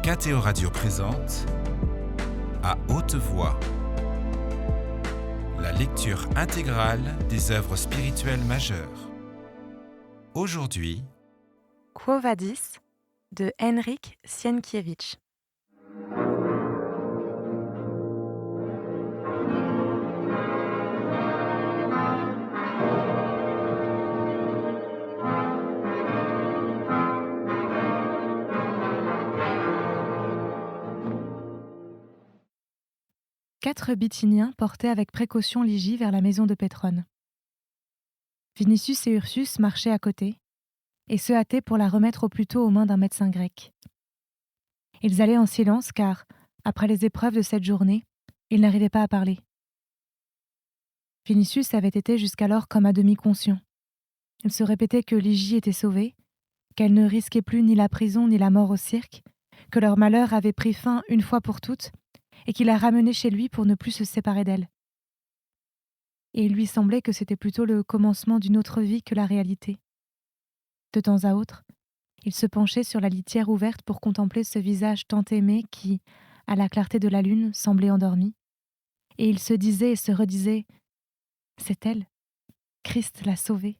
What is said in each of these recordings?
KTO Radio présente À haute voix la lecture intégrale des œuvres spirituelles majeures. Aujourd'hui, Quo Vadis de Henryk Sienkiewicz. Quatre Bithyniens portaient avec précaution Ligie vers la maison de Pétrone. Vinicius et Ursus marchaient à côté et se hâtaient pour la remettre au plus tôt aux mains d'un médecin grec. Ils allaient en silence car, après les épreuves de cette journée, ils n'arrivaient pas à parler. Vinicius avait été jusqu'alors comme à demi conscient. Il se répétait que Ligie était sauvée, qu'elle ne risquait plus ni la prison ni la mort au cirque, que leur malheur avait pris fin une fois pour toutes et qu'il la ramenait chez lui pour ne plus se séparer d'elle. Et il lui semblait que c'était plutôt le commencement d'une autre vie que la réalité. De temps à autre, il se penchait sur la litière ouverte pour contempler ce visage tant aimé qui, à la clarté de la lune, semblait endormi, et il se disait et se redisait « C'est elle, Christ l'a sauvée ».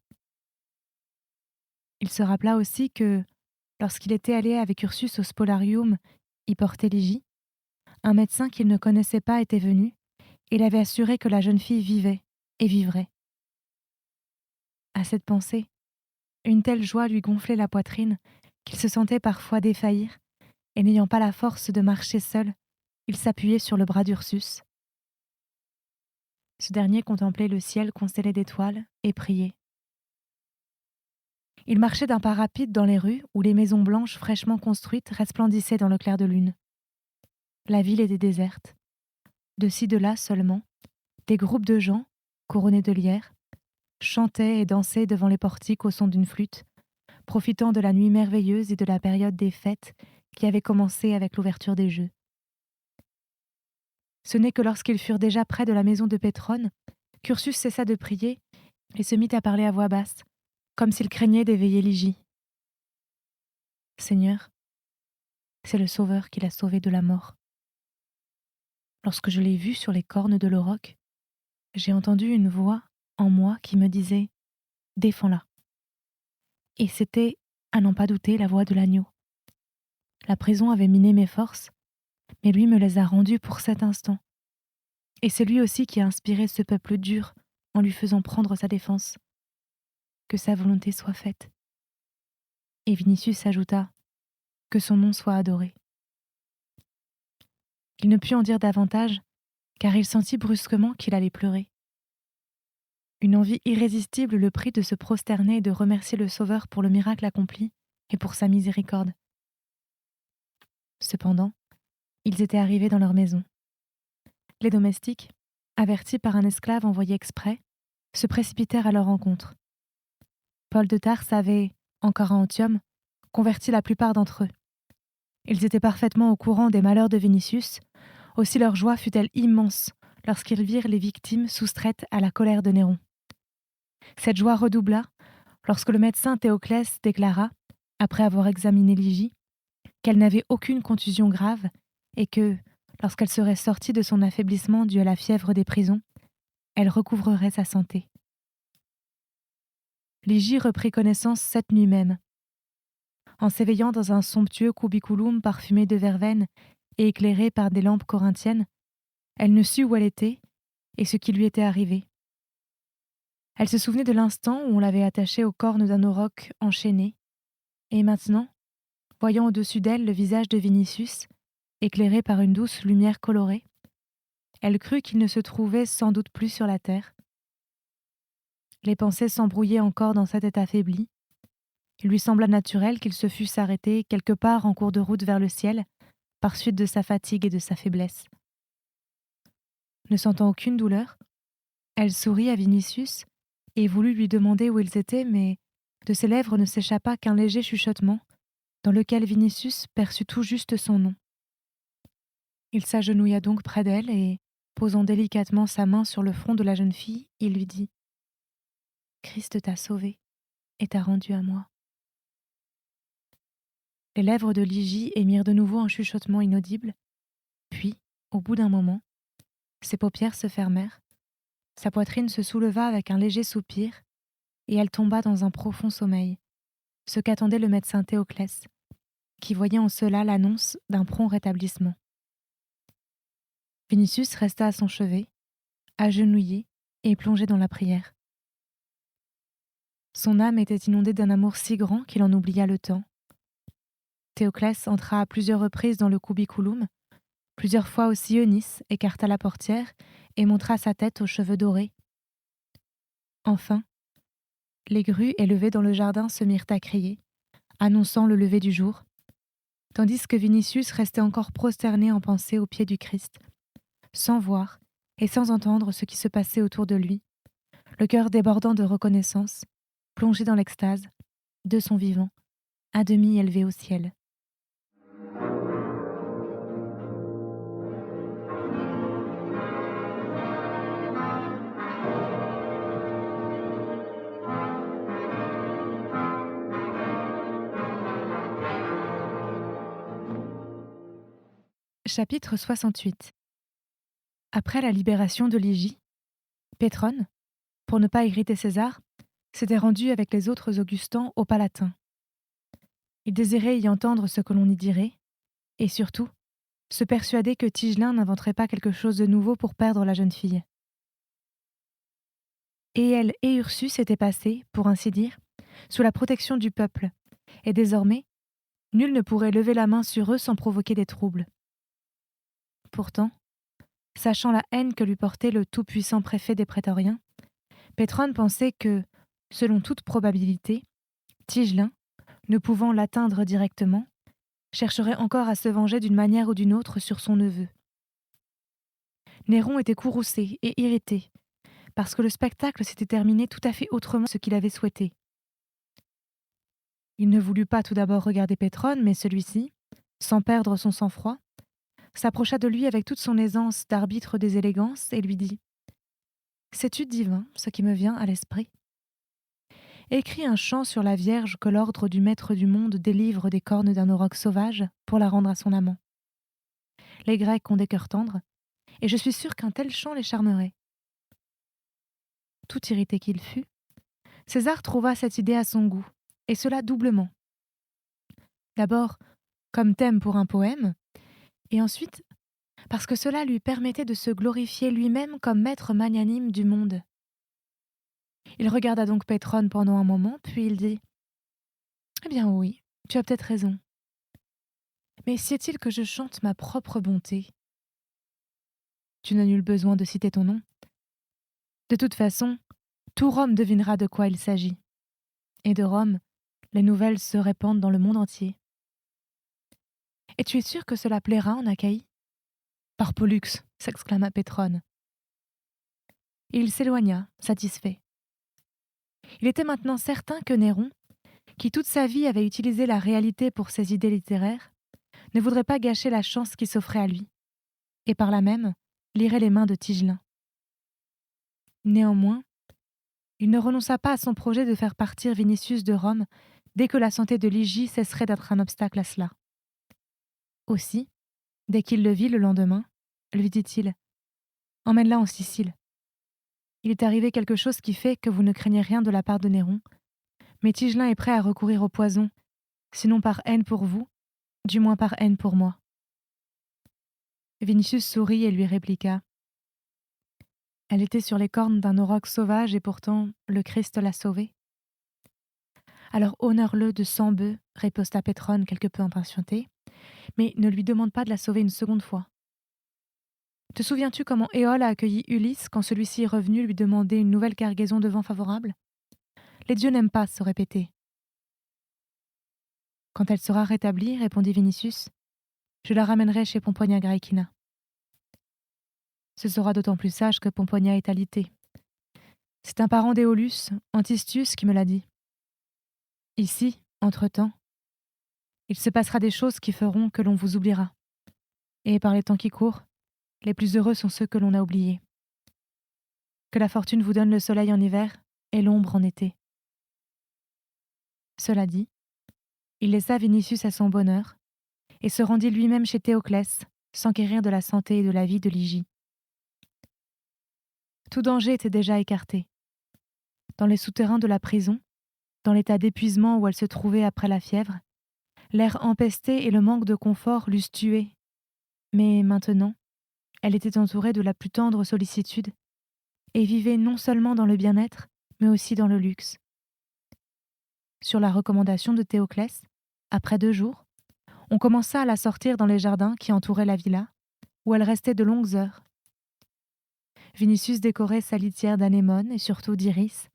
Il se rappela aussi que, lorsqu'il était allé avec Ursus au Spolarium y porter Ligie, un médecin qu'il ne connaissait pas était venu et l'avait assuré que la jeune fille vivait et vivrait. À cette pensée, une telle joie lui gonflait la poitrine qu'il se sentait parfois défaillir, et n'ayant pas la force de marcher seul, il s'appuyait sur le bras d'Ursus. Ce dernier contemplait le ciel constellé d'étoiles et priait. Il marchait d'un pas rapide dans les rues où les maisons blanches fraîchement construites resplendissaient dans le clair de lune. La ville était déserte. De ci de là seulement, des groupes de gens, couronnés de lierre, chantaient et dansaient devant les portiques au son d'une flûte, profitant de la nuit merveilleuse et de la période des fêtes qui avait commencé avec l'ouverture des Jeux. Ce n'est que lorsqu'ils furent déjà près de la maison de Pétrone qu'Ursus cessa de prier et se mit à parler à voix basse, comme s'il craignait d'éveiller Ligie. « Seigneur, c'est le Sauveur qui l'a sauvée de la mort. Lorsque je l'ai vue sur les cornes de l'auroch, j'ai entendu une voix en moi qui me disait « Défends-la ». Et c'était, à n'en pas douter, la voix de l'agneau. La prison avait miné mes forces, mais lui me les a rendues pour cet instant. Et c'est lui aussi qui a inspiré ce peuple dur en lui faisant prendre sa défense. Que sa volonté soit faite. Et Vinicius ajouta « Que son nom soit adoré ». Il ne put en dire davantage, car il sentit brusquement qu'il allait pleurer. Une envie irrésistible le prit de se prosterner et de remercier le Sauveur pour le miracle accompli et pour sa miséricorde. Cependant, ils étaient arrivés dans leur maison. Les domestiques, avertis par un esclave envoyé exprès, se précipitèrent à leur rencontre. Paul de Tarse avait, encore à Antium, converti la plupart d'entre eux. Ils étaient parfaitement au courant des malheurs de Vinicius, aussi leur joie fut-elle immense lorsqu'ils virent les victimes soustraites à la colère de Néron. Cette joie redoubla lorsque le médecin Théoclès déclara, après avoir examiné Ligie, qu'elle n'avait aucune contusion grave et que, lorsqu'elle serait sortie de son affaiblissement dû à la fièvre des prisons, elle recouvrerait sa santé. Ligie reprit connaissance cette nuit même. En s'éveillant dans un somptueux cubiculum parfumé de verveine et éclairé par des lampes corinthiennes, elle ne sut où elle était et ce qui lui était arrivé. Elle se souvenait de l'instant où on l'avait attachée aux cornes d'un auroch enchaîné, et maintenant, voyant au-dessus d'elle le visage de Vinicius, éclairé par une douce lumière colorée, elle crut qu'il ne se trouvait sans doute plus sur la terre. Les pensées s'embrouillaient encore dans sa tête affaiblie. Il lui sembla naturel qu'il se fût arrêté quelque part en cours de route vers le ciel, par suite de sa fatigue et de sa faiblesse. Ne sentant aucune douleur, elle sourit à Vinicius et voulut lui demander où ils étaient, mais de ses lèvres ne s'échappa qu'un léger chuchotement, dans lequel Vinicius perçut tout juste son nom. Il s'agenouilla donc près d'elle et, posant délicatement sa main sur le front de la jeune fille, il lui dit « Christ t'a sauvée et t'a rendue à moi. » Les lèvres de Ligie émirent de nouveau un chuchotement inaudible, puis, au bout d'un moment, ses paupières se fermèrent, sa poitrine se souleva avec un léger soupir, et elle tomba dans un profond sommeil, ce qu'attendait le médecin Théoclès, qui voyait en cela l'annonce d'un prompt rétablissement. Vinicius resta à son chevet, agenouillé et plongé dans la prière. Son âme était inondée d'un amour si grand qu'il en oublia le temps. Théoclès entra à plusieurs reprises dans le cubiculum. Plusieurs fois aussi Eunice écarta la portière et montra sa tête aux cheveux dorés. Enfin, les grues élevées dans le jardin se mirent à crier, annonçant le lever du jour, tandis que Vinicius restait encore prosterné en pensée aux pieds du Christ, sans voir et sans entendre ce qui se passait autour de lui, le cœur débordant de reconnaissance, plongé dans l'extase, de son vivant, à demi élevé au ciel. Chapitre 68. Après la libération de Ligie, Pétrone, pour ne pas irriter César, s'était rendu avec les autres Augustans au Palatin. Il désirait y entendre ce que l'on y dirait, et surtout, se persuader que Tigelin n'inventerait pas quelque chose de nouveau pour perdre la jeune fille. Éelle et Ursus étaient passés, pour ainsi dire, sous la protection du peuple, et désormais, nul ne pourrait lever la main sur eux sans provoquer des troubles. Pourtant, sachant la haine que lui portait le tout-puissant préfet des prétoriens, Pétrone pensait que, selon toute probabilité, Tigelin, ne pouvant l'atteindre directement, chercherait encore à se venger d'une manière ou d'une autre sur son neveu. Néron était courroucé et irrité, parce que le spectacle s'était terminé tout à fait autrement de ce qu'il avait souhaité. Il ne voulut pas tout d'abord regarder Pétrone, mais celui-ci, sans perdre son sang-froid, s'approcha de lui avec toute son aisance d'arbitre des élégances et lui dit « Sais-tu, divin, ce qui me vient à l'esprit ? Écris un chant sur la Vierge que l'ordre du Maître du monde délivre des cornes d'un auroch sauvage pour la rendre à son amant. Les Grecs ont des cœurs tendres, et je suis sûr qu'un tel chant les charmerait. » Tout irrité qu'il fût, César trouva cette idée à son goût, et cela doublement. D'abord, comme thème pour un poème, et ensuite, parce que cela lui permettait de se glorifier lui-même comme maître magnanime du monde. Il regarda donc Pétrone pendant un moment, puis il dit « Eh bien oui, tu as peut-être raison. Mais sied-il que je chante ma propre bonté ? Tu n'as nul besoin de citer ton nom. De toute façon, tout Rome devinera de quoi il s'agit. Et de Rome, les nouvelles se répandent dans le monde entier. Et tu es sûr que cela plaira en Achaïe ? Par Pollux, s'exclama Pétrone. Et il s'éloigna, satisfait. Il était maintenant certain que Néron, qui toute sa vie avait utilisé la réalité pour ses idées littéraires, ne voudrait pas gâcher la chance qui s'offrait à lui, et par là même lirait les mains de Tigelin. Néanmoins, il ne renonça pas à son projet de faire partir Vinicius de Rome dès que la santé de Ligie cesserait d'être un obstacle à cela. Aussi, dès qu'il le vit le lendemain, lui dit-il « Emmène-la en Sicile. Il est arrivé quelque chose qui fait que vous ne craignez rien de la part de Néron, mais Tigelin est prêt à recourir au poison, sinon par haine pour vous, du moins par haine pour moi. » Vinicius sourit et lui répliqua « Elle était sur les cornes d'un auroch sauvage et pourtant le Christ l'a sauvée. » « Alors honore-le de 100 bœufs, riposta Pétrone quelque peu impatienté, mais ne lui demande pas de la sauver une seconde fois. Te souviens-tu comment Éole a accueilli Ulysse quand celui-ci est revenu lui demander une nouvelle cargaison de vent favorable ? Les dieux n'aiment pas se répéter. Quand elle sera rétablie, répondit Vinicius, je la ramènerai chez Pomponia Graecina. Ce sera d'autant plus sage que Pomponia est alitée. C'est un parent d'Éolus, Antistius, qui me l'a dit. Ici, entre-temps, il se passera des choses qui feront que l'on vous oubliera. Et par les temps qui courent, les plus heureux sont ceux que l'on a oubliés. Que la fortune vous donne le soleil en hiver et l'ombre en été. Cela dit, Il laissa Vinicius à son bonheur et se rendit lui-même chez Théoclès, s'enquérir de la santé et de la vie de Lygie. Tout danger était déjà écarté. Dans les souterrains de la prison, dans l'état d'épuisement où elle se trouvait après la fièvre, l'air empesté et le manque de confort l'eussent tuée. Mais maintenant, elle était entourée de la plus tendre sollicitude et vivait non seulement dans le bien-être, mais aussi dans le luxe. Sur la recommandation de Théoclès, après 2 jours, on commença à la sortir dans les jardins qui entouraient la villa, où elle restait de longues heures. Vinicius décorait sa litière d'anémones et surtout d'iris,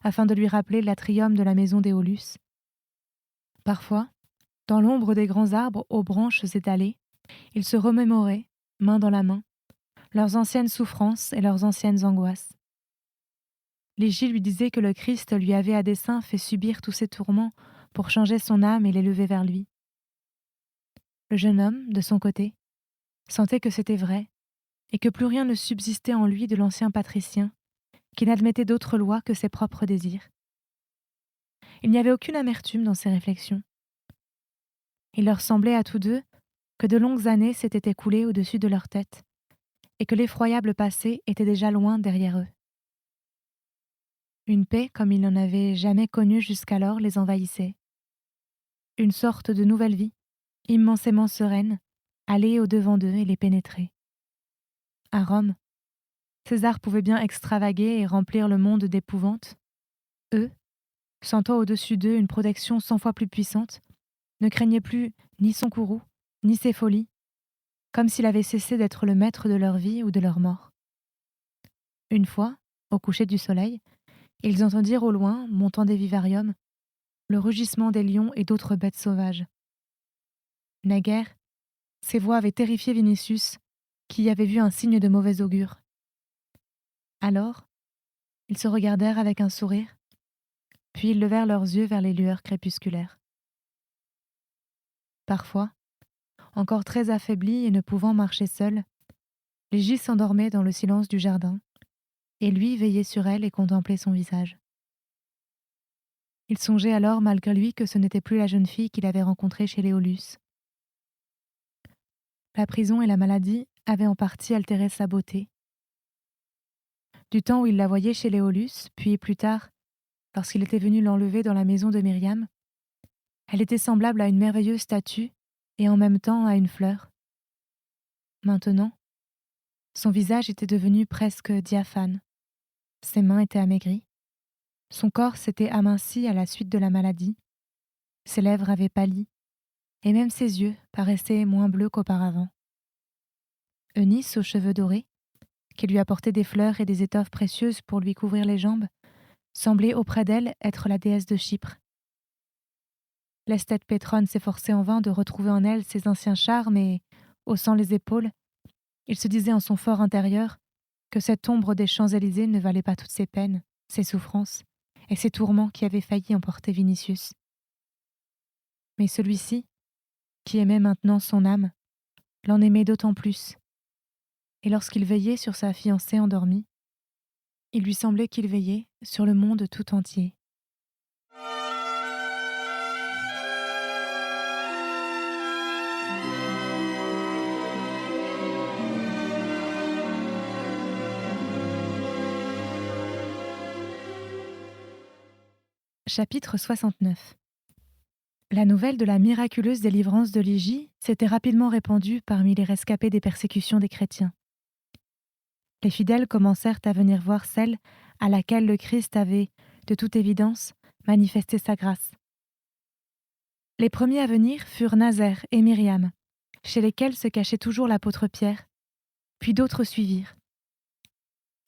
afin de lui rappeler l'atrium de la maison d'Éolus. Parfois, dans l'ombre des grands arbres aux branches étalées, ils se remémoraient, main dans la main, leurs anciennes souffrances et leurs anciennes angoisses. Lygie lui disait que le Christ lui avait à dessein fait subir tous ces tourments pour changer son âme et l'élever vers lui. Le jeune homme, de son côté, sentait que c'était vrai et que plus rien ne subsistait en lui de l'ancien patricien, qui n'admettait d'autre loi que ses propres désirs. Il n'y avait aucune amertume dans ses réflexions. Il leur semblait à tous deux que de longues années s'étaient écoulées au-dessus de leur tête et que l'effroyable passé était déjà loin derrière eux. Une paix comme ils n'en avaient jamais connue jusqu'alors les envahissait. Une sorte de nouvelle vie, immensément sereine, allait au-devant d'eux et les pénétrait. À Rome, César pouvait bien extravaguer et remplir le monde d'épouvante. Eux, sentant au-dessus d'eux une protection 100 fois plus puissante, ne craignaient plus ni son courroux, ni ses folies, comme s'il avait cessé d'être le maître de leur vie ou de leur mort. Une fois, au coucher du soleil, ils entendirent au loin, montant des vivariums, le rugissement des lions et d'autres bêtes sauvages. Naguère, ces voix avaient terrifié Vinicius, qui y avait vu un signe de mauvais augure. Alors, ils se regardèrent avec un sourire, puis ils levèrent leurs yeux vers les lueurs crépusculaires. Parfois, encore très affaiblie et ne pouvant marcher seule, Lygie s'endormait dans le silence du jardin, et lui veillait sur elle et contemplait son visage. Il songeait alors malgré lui que ce n'était plus la jeune fille qu'il avait rencontrée chez l'Éolus. La prison et la maladie avaient en partie altéré sa beauté. Du temps où il la voyait chez l'Éolus, puis plus tard, lorsqu'il était venu l'enlever dans la maison de Myriam, elle était semblable à une merveilleuse statue et en même temps à une fleur. Maintenant, son visage était devenu presque diaphane. Ses mains étaient amaigries. Son corps s'était aminci à la suite de la maladie. Ses lèvres avaient pâli, et même ses yeux paraissaient moins bleus qu'auparavant. Eunice, aux cheveux dorés, qui lui apportait des fleurs et des étoffes précieuses pour lui couvrir les jambes, semblait auprès d'elle être la déesse de Chypre. L'esthète Pétrone s'efforçait en vain de retrouver en elle ses anciens charmes et, haussant les épaules, il se disait en son fort intérieur que cette ombre des Champs-Élysées ne valait pas toutes ses peines, ses souffrances et ses tourments qui avaient failli emporter Vinicius. Mais celui-ci, qui aimait maintenant son âme, l'en aimait d'autant plus. Et lorsqu'il veillait sur sa fiancée endormie, il lui semblait qu'il veillait sur le monde tout entier. Chapitre 69. La nouvelle de la miraculeuse délivrance de Lygie s'était rapidement répandue parmi les rescapés des persécutions des chrétiens. Les fidèles commencèrent à venir voir celle à laquelle le Christ avait, de toute évidence, manifesté sa grâce. Les premiers à venir furent Nazaire et Myriam, chez lesquels se cachait toujours l'apôtre Pierre, puis d'autres suivirent.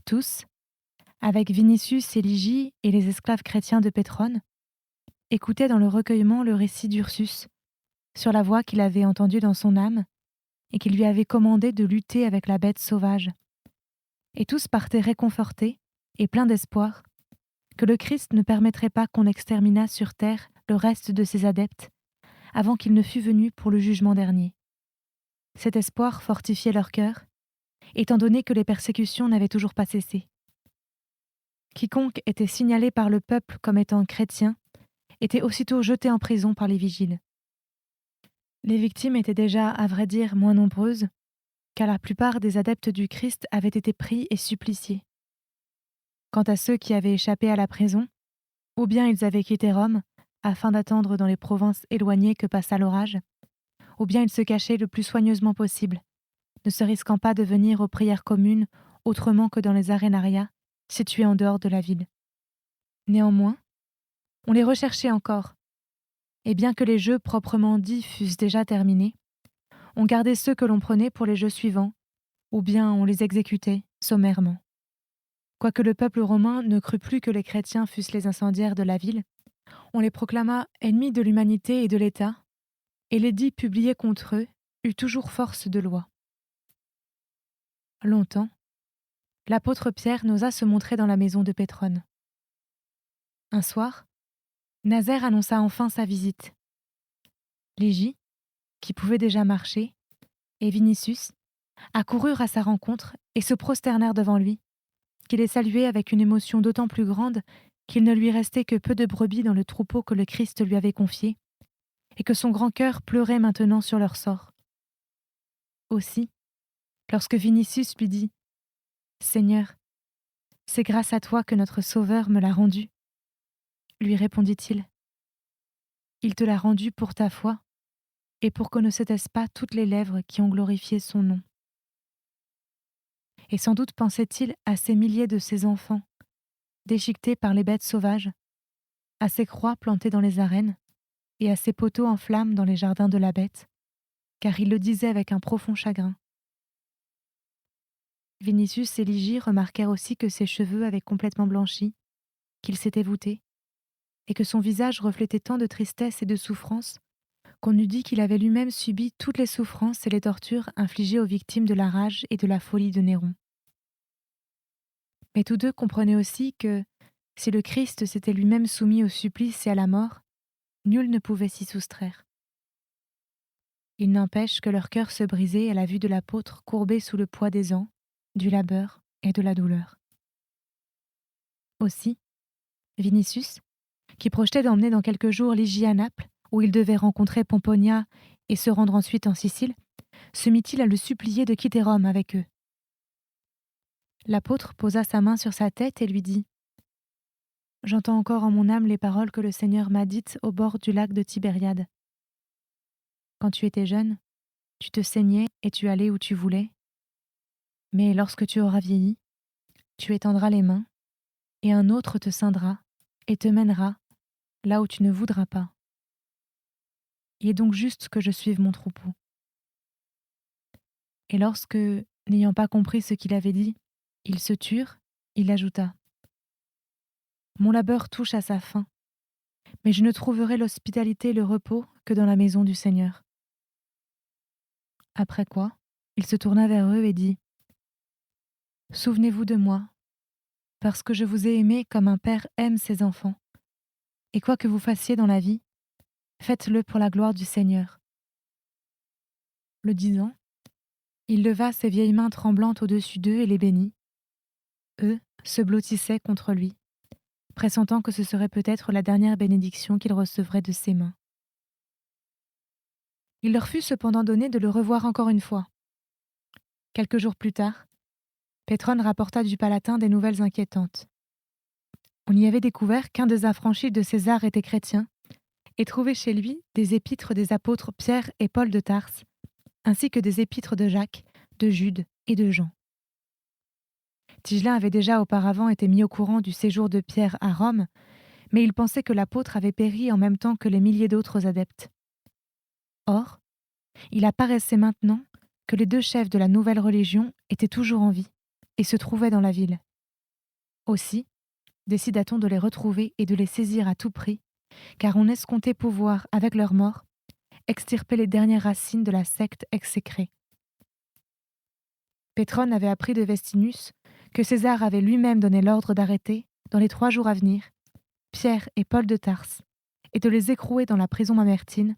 Tous, avec Vinicius et Lygie et les esclaves chrétiens de Pétrone, écoutaient dans le recueillement le récit d'Ursus, sur la voix qu'il avait entendue dans son âme et qui lui avait commandé de lutter avec la bête sauvage. Et tous partaient réconfortés et pleins d'espoir que le Christ ne permettrait pas qu'on exterminât sur terre le reste de ses adeptes avant qu'il ne fût venu pour le jugement dernier. Cet espoir fortifiait leur cœur, étant donné que les persécutions n'avaient toujours pas cessé. Quiconque était signalé par le peuple comme étant chrétien était aussitôt jeté en prison par les vigiles. Les victimes étaient déjà, à vrai dire, moins nombreuses, car la plupart des adeptes du Christ avaient été pris et suppliciés. Quant à ceux qui avaient échappé à la prison, ou bien ils avaient quitté Rome, afin d'attendre dans les provinces éloignées que passât l'orage, ou bien ils se cachaient le plus soigneusement possible, ne se risquant pas de venir aux prières communes autrement que dans les arénariats situés en dehors de la ville. Néanmoins, on les recherchait encore, et bien que les jeux proprement dits fussent déjà terminés, on gardait ceux que l'on prenait pour les jeux suivants, ou bien on les exécutait sommairement. Quoique le peuple romain ne crût plus que les chrétiens fussent les incendiaires de la ville, on les proclama ennemis de l'humanité et de l'État, et l'édit publié contre eux eut toujours force de loi. Longtemps, l'apôtre Pierre n'osa se montrer dans la maison de Pétrone. Un soir, Nazaire annonça enfin sa visite. Légie, qui pouvait déjà marcher, et Vinicius accoururent à sa rencontre et se prosternèrent devant lui, qui les saluait avec une émotion d'autant plus grande qu'il ne lui restait que peu de brebis dans le troupeau que le Christ lui avait confié, et que son grand cœur pleurait maintenant sur leur sort. Aussi, lorsque Vinicius lui dit « Seigneur, c'est grâce à toi que notre Sauveur me l'a rendu », lui répondit-il « Il te l'a rendu pour ta foi, et pour que ne se taisent pas toutes les lèvres qui ont glorifié son nom. » Et sans doute pensait-il à ces milliers de ses enfants, déchiquetés par les bêtes sauvages, à ces croix plantées dans les arènes, et à ces poteaux en flammes dans les jardins de la bête, car il le disait avec un profond chagrin. Vinicius et Ligie remarquèrent aussi que ses cheveux avaient complètement blanchi, qu'il s'était voûté, et que son visage reflétait tant de tristesse et de souffrance qu'on eût dit qu'il avait lui-même subi toutes les souffrances et les tortures infligées aux victimes de la rage et de la folie de Néron. Mais tous deux comprenaient aussi que, si le Christ s'était lui-même soumis au supplice et à la mort, nul ne pouvait s'y soustraire. Il n'empêche que leur cœur se brisait à la vue de l'apôtre courbé sous le poids des ans, du labeur et de la douleur. Aussi, Vinicius, qui projetait d'emmener dans quelques jours Ligie à Naples, où il devait rencontrer Pomponia et se rendre ensuite en Sicile, se mit-il à le supplier de quitter Rome avec eux. L'apôtre posa sa main sur sa tête et lui dit « J'entends encore en mon âme les paroles que le Seigneur m'a dites au bord du lac de Tibériade. Quand tu étais jeune, tu te saignais et tu allais où tu voulais. Mais lorsque tu auras vieilli, tu étendras les mains, et un autre te ceindra et te mènera là où tu ne voudras pas. Il est donc juste que je suive mon troupeau. » Et lorsque, n'ayant pas compris ce qu'il avait dit, ils se turent, il ajouta « Mon labeur touche à sa fin, mais je ne trouverai l'hospitalité et le repos que dans la maison du Seigneur. » Après quoi, il se tourna vers eux et dit « Souvenez-vous de moi, parce que je vous ai aimés comme un père aime ses enfants, et quoi que vous fassiez dans la vie, faites-le pour la gloire du Seigneur. » Le disant, il leva ses vieilles mains tremblantes au-dessus d'eux et les bénit. Eux se blottissaient contre lui, pressentant que ce serait peut-être la dernière bénédiction qu'il recevrait de ses mains. Il leur fut cependant donné de le revoir encore une fois. Quelques jours plus tard, Pétrone rapporta du Palatin des nouvelles inquiétantes. On y avait découvert qu'un des affranchis de César était chrétien et trouvait chez lui des épîtres des apôtres Pierre et Paul de Tarse, ainsi que des épîtres de Jacques, de Jude et de Jean. Tigelin avait déjà auparavant été mis au courant du séjour de Pierre à Rome, mais il pensait que l'apôtre avait péri en même temps que les milliers d'autres adeptes. Or, il apparaissait maintenant que les deux chefs de la nouvelle religion étaient toujours en vie et se trouvaient dans la ville. Aussi, décida-t-on de les retrouver et de les saisir à tout prix, car on escomptait pouvoir, avec leur mort, extirper les dernières racines de la secte exécrée. Pétrone avait appris de Vestinus que César avait lui-même donné l'ordre d'arrêter, dans les 3 jours à venir, Pierre et Paul de Tarse, et de les écrouer dans la prison mamertine,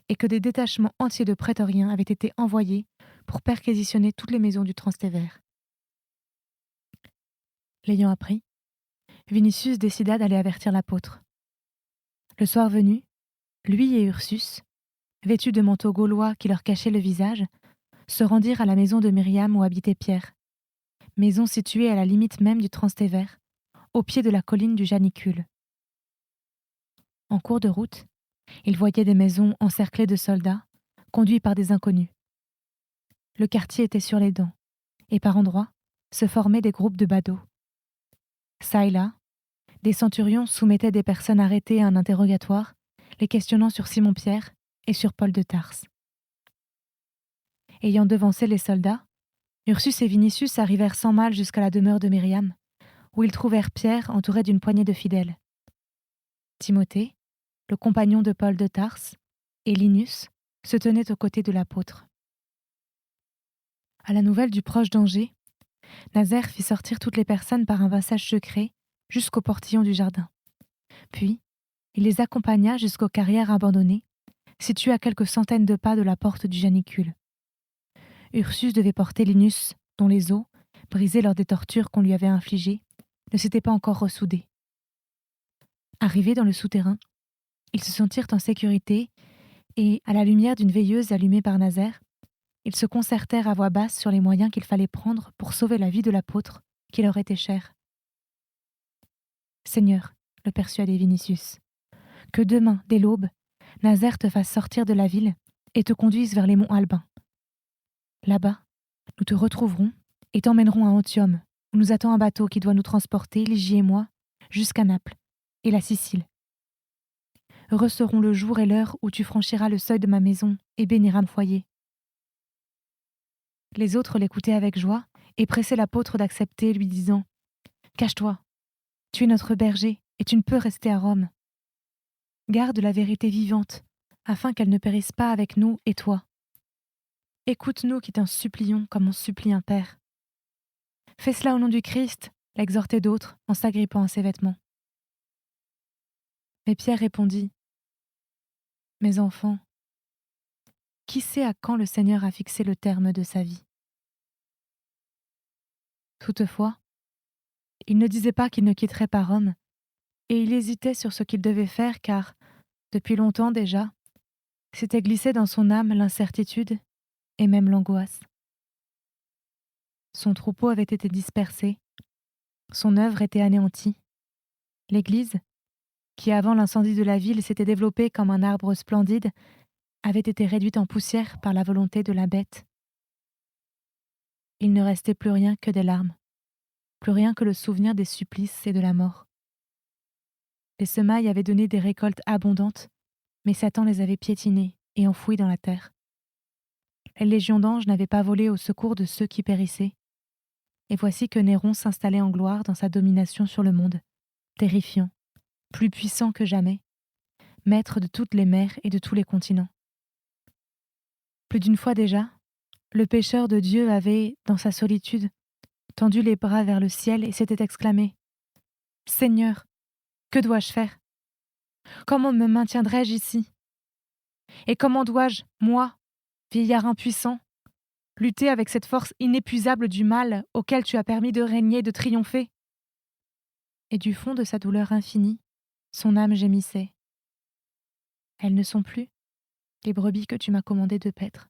et que des détachements entiers de prétoriens avaient été envoyés pour perquisitionner toutes les maisons du Transtévère. L'ayant appris, Vinicius décida d'aller avertir l'apôtre. Le soir venu, lui et Ursus, vêtus de manteaux gaulois qui leur cachaient le visage, se rendirent à la maison de Myriam où habitait Pierre, maison située à la limite même du Transtévère, au pied de la colline du Janicule. En cours de route, ils voyaient des maisons encerclées de soldats, conduits par des inconnus. Le quartier était sur les dents, et par endroits se formaient des groupes de badauds. Ça et là, des centurions soumettaient des personnes arrêtées à un interrogatoire, les questionnant sur Simon-Pierre et sur Paul de Tarse. Ayant devancé les soldats, Ursus et Vinicius arrivèrent sans mal jusqu'à la demeure de Myriam, où ils trouvèrent Pierre entouré d'une poignée de fidèles. Timothée, le compagnon de Paul de Tarse, et Linus se tenaient aux côtés de l'apôtre. À la nouvelle du proche danger, Nazaire fit sortir toutes les personnes par un passage secret jusqu'au portillon du jardin. Puis, il les accompagna jusqu'aux carrières abandonnées, situées à quelques centaines de pas de la porte du Janicule. Ursus devait porter Linus, dont les os, brisés lors des tortures qu'on lui avait infligées, ne s'étaient pas encore ressoudés. Arrivés dans le souterrain, ils se sentirent en sécurité et, à la lumière d'une veilleuse allumée par Nazaire, ils se concertèrent à voix basse sur les moyens qu'il fallait prendre pour sauver la vie de l'apôtre, qui leur était cher. « Seigneur, le persuadait Vinicius, que demain, dès l'aube, Nazaire te fasse sortir de la ville et te conduise vers les monts Albins. Là-bas, nous te retrouverons et t'emmènerons à Antium, où nous attend un bateau qui doit nous transporter, Ligie et moi, jusqu'à Naples et la Sicile. Heureux seront le jour et l'heure où tu franchiras le seuil de ma maison et béniras mon foyer. » Les autres l'écoutaient avec joie et pressaient l'apôtre d'accepter, lui disant « Cache-toi, tu es notre berger et tu ne peux rester à Rome. Garde la vérité vivante, afin qu'elle ne périsse pas avec nous et toi. Écoute-nous qui t'en supplions comme on supplie un père. Fais cela au nom du Christ, l'exhortaient d'autres en s'agrippant à ses vêtements. » Mais Pierre répondit « Mes enfants, qui sait à quand le Seigneur a fixé le terme de sa vie ? Toutefois, il ne disait pas qu'il ne quitterait pas Rome, et il hésitait sur ce qu'il devait faire car, depuis longtemps déjà, s'était glissé dans son âme l'incertitude et même l'angoisse. Son troupeau avait été dispersé, son œuvre était anéantie. L'Église, qui avant l'incendie de la ville s'était développée comme un arbre splendide, avait été réduite en poussière par la volonté de la bête. Il ne restait plus rien que des larmes, plus rien que le souvenir des supplices et de la mort. Les semailles avaient donné des récoltes abondantes, mais Satan les avait piétinées et enfouies dans la terre. Les légions d'anges n'avaient pas volé au secours de ceux qui périssaient. Et voici que Néron s'installait en gloire dans sa domination sur le monde, terrifiant, plus puissant que jamais, maître de toutes les mers et de tous les continents. Plus d'une fois déjà, le pécheur de Dieu avait, dans sa solitude, tendu les bras vers le ciel et s'était exclamé « Seigneur, que dois-je faire ? Comment me maintiendrai-je ici ? Et comment dois-je, moi, vieillard impuissant, lutter avec cette force inépuisable du mal auquel tu as permis de régner et de triompher ?» Et du fond de sa douleur infinie, son âme gémissait. « Elles ne sont plus, les brebis que tu m'as commandé de paître.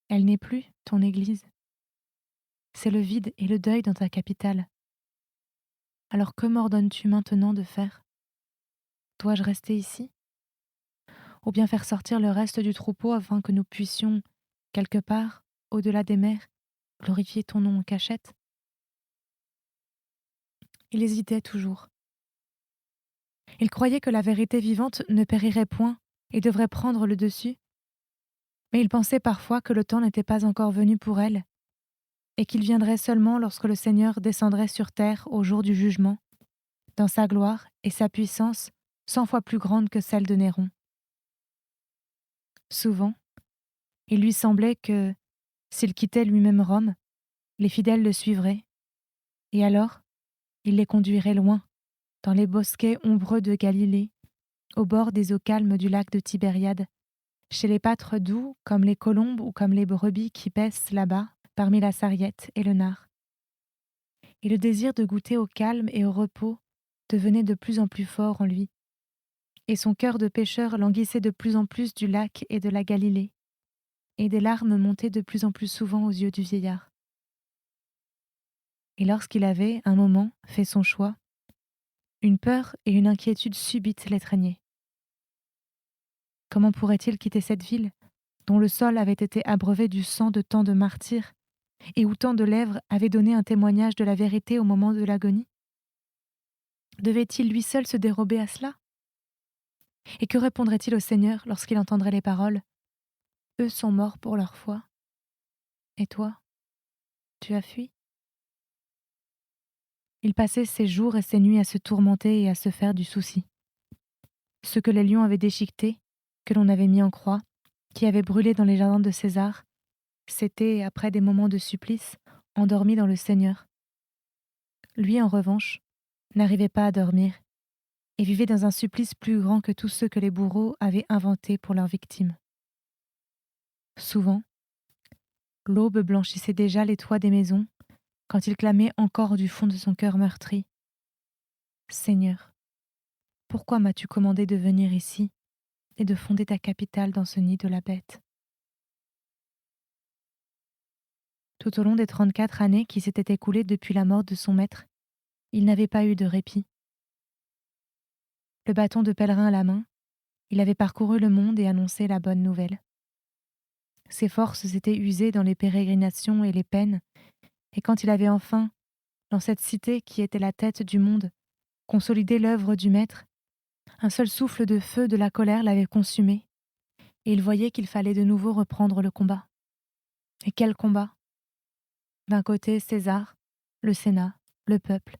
Elle n'est plus, ton Église. C'est le vide et le deuil dans ta capitale. Alors que m'ordonnes-tu maintenant de faire ? Dois-je rester ici ? Ou bien faire sortir le reste du troupeau afin que nous puissions, quelque part, au-delà des mers, glorifier ton nom en cachette ? » Il hésitait toujours. Il croyait que la vérité vivante ne périrait point et devrait prendre le dessus, mais il pensait parfois que le temps n'était pas encore venu pour elle, et qu'il viendrait seulement lorsque le Seigneur descendrait sur terre au jour du jugement, dans sa gloire et sa puissance 100 fois plus grande que celle de Néron. Souvent, il lui semblait que, s'il quittait lui-même Rome, les fidèles le suivraient, et alors il les conduirait loin, dans les bosquets ombreux de Galilée, au bord des eaux calmes du lac de Tibériade, chez les pâtres doux comme les colombes ou comme les brebis qui paissent là-bas parmi la sarriette et le nard. Et le désir de goûter au calme et au repos devenait de plus en plus fort en lui. et son cœur de pêcheur languissait de plus en plus du lac et de la Galilée, et des larmes montaient de plus en plus souvent aux yeux du vieillard. Et lorsqu'il avait, un moment, fait son choix, une peur et une inquiétude subites l'étreignaient. Comment pourrait-il quitter cette ville, dont le sol avait été abreuvé du sang de tant de martyrs, et où tant de lèvres avaient donné un témoignage de la vérité au moment de l'agonie? Devait-il lui seul se dérober à cela? Et que répondrait-il au Seigneur lorsqu'il entendrait les paroles « Eux sont morts pour leur foi. Et toi, tu as fui ?» Il passait ses jours et ses nuits à se tourmenter et à se faire du souci. Ce que les lions avaient déchiqueté, que l'on avait mis en croix, qui avait brûlé dans les jardins de César, s'était, après des moments de supplice, endormi dans le Seigneur. Lui, en revanche, n'arrivait pas à dormir et vivait dans un supplice plus grand que tous ceux que les bourreaux avaient inventés pour leurs victimes. Souvent, l'aube blanchissait déjà les toits des maisons quand il clamait encore du fond de son cœur meurtri « Seigneur, pourquoi m'as-tu commandé de venir ici et de fonder ta capitale dans ce nid de la bête ?» Tout au long des 34 années qui s'étaient écoulées depuis la mort de son maître, il n'avait pas eu de répit. Le bâton de pèlerin à la main, il avait parcouru le monde et annoncé la bonne nouvelle. Ses forces s'étaient usées dans les pérégrinations et les peines, et quand il avait enfin, dans cette cité qui était la tête du monde, consolidé l'œuvre du Maître, un seul souffle de feu de la colère l'avait consumé, et il voyait qu'il fallait de nouveau reprendre le combat. Et quel combat! D'un côté, César, le Sénat, le peuple,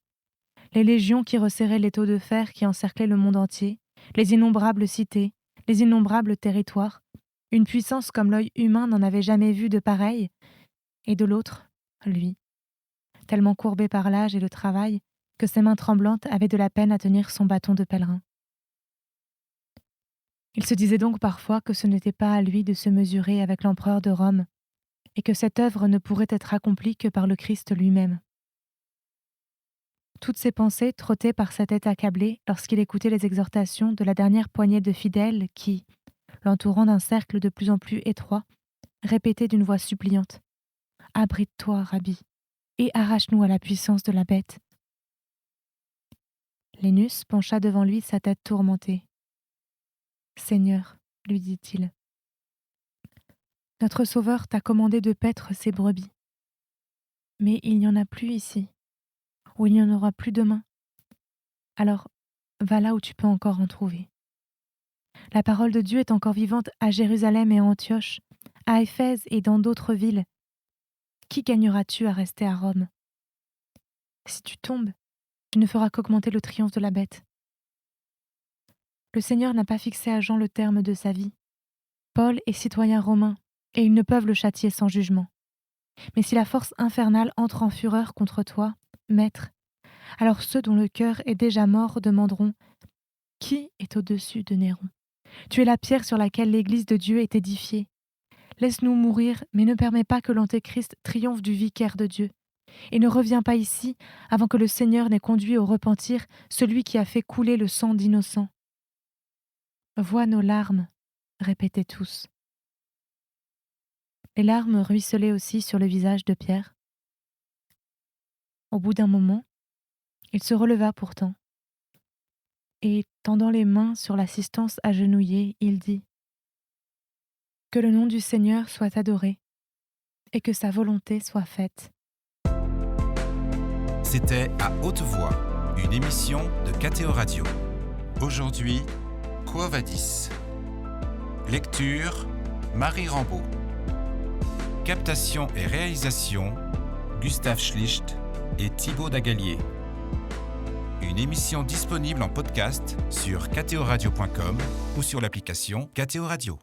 les légions qui resserraient l'étau de fer qui encerclait le monde entier, les innombrables cités, les innombrables territoires, une puissance comme l'œil humain n'en avait jamais vu de pareille, et de l'autre, lui, tellement courbé par l'âge et le travail que ses mains tremblantes avaient de la peine à tenir son bâton de pèlerin. Il se disait donc parfois que ce n'était pas à lui de se mesurer avec l'empereur de Rome, et que cette œuvre ne pourrait être accomplie que par le Christ lui-même. Toutes ces pensées trottaient par sa tête accablée lorsqu'il écoutait les exhortations de la dernière poignée de fidèles qui, l'entourant d'un cercle de plus en plus étroit, répétaient d'une voix suppliante « Abrite-toi, Rabbi, et arrache-nous à la puissance de la bête. » Lénus pencha devant lui sa tête tourmentée. « Seigneur, lui dit-il, notre Sauveur t'a commandé de paître ses brebis. Mais il n'y en a plus ici, ou il n'y en aura plus demain. Alors, va là où tu peux encore en trouver. La parole de Dieu est encore vivante à Jérusalem et à Antioche, à Éphèse et dans d'autres villes. Qui gagneras-tu à rester à Rome? Si tu tombes, tu ne feras qu'augmenter le triomphe de la bête. Le Seigneur n'a pas fixé à Jean le terme de sa vie. Paul est citoyen romain, et ils ne peuvent le châtier sans jugement. Mais si la force infernale entre en fureur contre toi, maître, alors ceux dont le cœur est déjà mort demanderont « Qui est au-dessus de Néron? Tu es la pierre sur laquelle l'Église de Dieu est édifiée. Laisse-nous mourir, mais ne permets pas que l'Antéchrist triomphe du vicaire de Dieu. Et ne reviens pas ici avant que le Seigneur n'ait conduit au repentir celui qui a fait couler le sang d'innocents. » Vois nos larmes, répétaient tous. Les larmes ruisselaient aussi sur le visage de Pierre. Au bout d'un moment, il se releva pourtant, et, tendant les mains sur l'assistance agenouillée, il dit « Que le nom du Seigneur soit adoré, et que sa volonté soit faite. » C'était À Haute Voix, une émission de KTO Radio. Aujourd'hui, Quo Vadis. Lecture, Marie Rambaud. Captation et réalisation, Gustave Schlicht et Thibaut Dagalier. Une émission disponible en podcast sur ktoradio.com ou sur l'application KTO Radio.